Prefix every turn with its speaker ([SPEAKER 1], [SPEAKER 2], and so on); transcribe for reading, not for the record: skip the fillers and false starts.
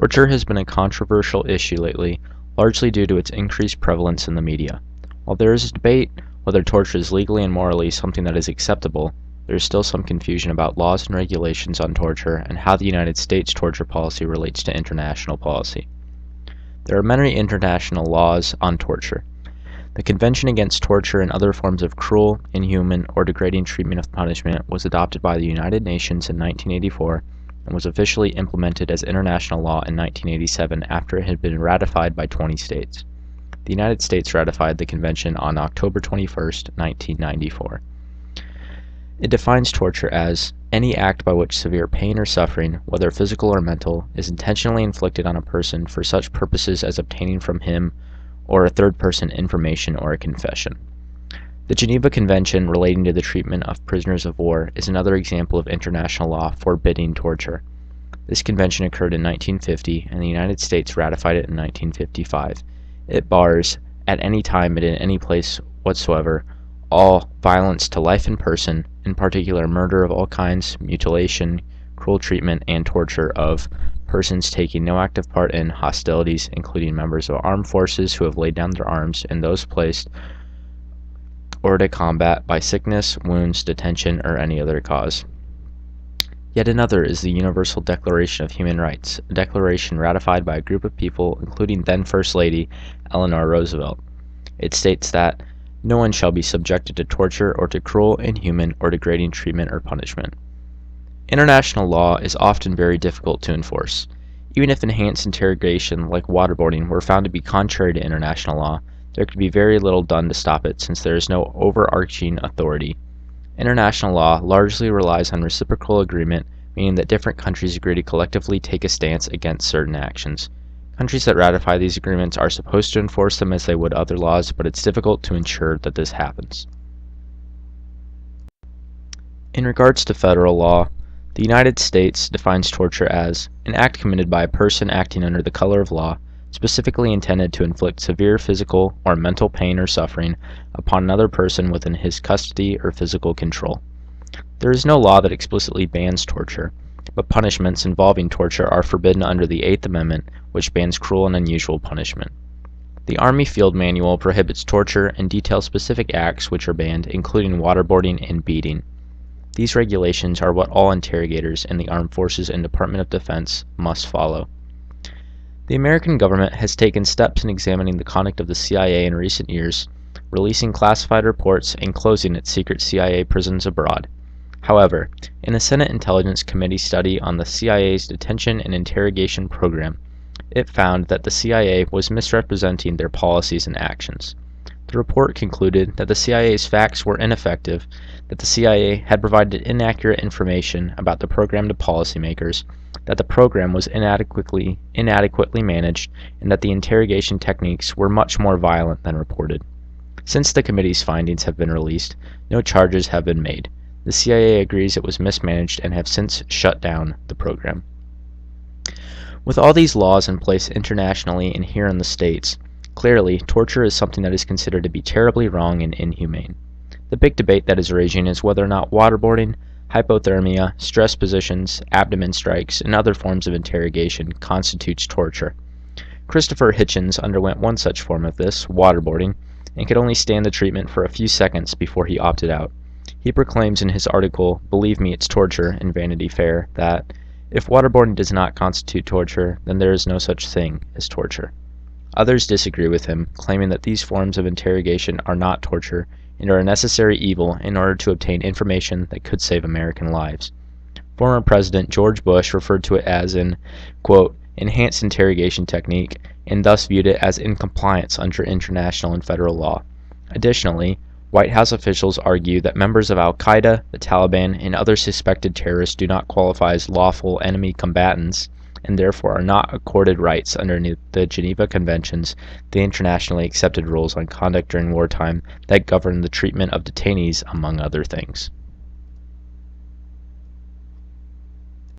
[SPEAKER 1] Torture has been a controversial issue lately, largely due to its increased prevalence in the media. While there is a debate whether torture is legally and morally something that is acceptable, there is still some confusion about laws and regulations on torture and how the United States torture policy relates to international policy. There are many international laws on torture. The Convention Against Torture and Other Forms of Cruel, Inhuman, or Degrading Treatment of Punishment was adopted by the United Nations in 1984 and was officially implemented as international law in 1987 after it had been ratified by 20 states. The United States ratified the convention on October 21, 1994. It defines torture as any act by which severe pain or suffering, whether physical or mental, is intentionally inflicted on a person for such purposes as obtaining from him or a third person information or a confession. The Geneva Convention relating to the treatment of prisoners of war is another example of international law forbidding torture. This convention occurred in 1950, and the United States ratified it in 1955. It bars, at any time and in any place whatsoever, all violence to life in person, in particular murder of all kinds, mutilation, cruel treatment, and torture of persons taking no active part in hostilities, including members of armed forces who have laid down their arms, and those placed or to combat by sickness, wounds, detention, or any other cause. Yet another is the Universal Declaration of Human Rights, a declaration ratified by a group of people, including then First Lady Eleanor Roosevelt. It states that no one shall be subjected to torture or to cruel, inhuman, or degrading treatment or punishment. International law is often very difficult to enforce. Even if enhanced interrogation, like waterboarding, were found to be contrary to international law, there could be very little done to stop it since there is no overarching authority. International law largely relies on reciprocal agreement, meaning that different countries agree to collectively take a stance against certain actions. Countries that ratify these agreements are supposed to enforce them as they would other laws, but it's difficult to ensure that this happens. In regards to federal law, the United States defines torture as an act committed by a person acting under the color of law, specifically intended to inflict severe physical or mental pain or suffering upon another person within his custody or physical control. There is no law that explicitly bans torture, but punishments involving torture are forbidden under the Eighth Amendment, which bans cruel and unusual punishment. The Army Field Manual prohibits torture and details specific acts which are banned, including waterboarding and beating. These regulations are what all interrogators in the Armed Forces and Department of Defense must follow. The American government has taken steps in examining the conduct of the CIA in recent years, releasing classified reports and closing its secret CIA prisons abroad. However, in a Senate Intelligence Committee study on the CIA's detention and interrogation program, it found that the CIA was misrepresenting their policies and actions. The report concluded that the CIA's facts were ineffective, that the CIA had provided inaccurate information about the program to policymakers, that the program was inadequately managed, and that the interrogation techniques were much more violent than reported. Since the committee's findings have been released, no charges have been made. The CIA agrees it was mismanaged and have since shut down the program. With all these laws in place internationally and here in the States, clearly torture is something that is considered to be terribly wrong and inhumane. The big debate that is raging is whether or not waterboarding, hypothermia, stress positions, abdomen strikes, and other forms of interrogation constitutes torture. Christopher Hitchens underwent one such form of this, waterboarding, and could only stand the treatment for a few seconds before he opted out. He proclaims in his article, "Believe Me, It's Torture," in Vanity Fair, that if waterboarding does not constitute torture, then there is no such thing as torture. Others disagree with him, claiming that these forms of interrogation are not torture and are a necessary evil in order to obtain information that could save American lives. Former President George Bush referred to it as an, quote, enhanced interrogation technique, and thus viewed it as in compliance under international and federal law. Additionally, White House officials argue that members of Al-Qaeda, the Taliban, and other suspected terrorists do not qualify as lawful enemy combatants and therefore are not accorded rights under the Geneva Conventions, the internationally accepted rules on conduct during wartime that govern the treatment of detainees, among other things.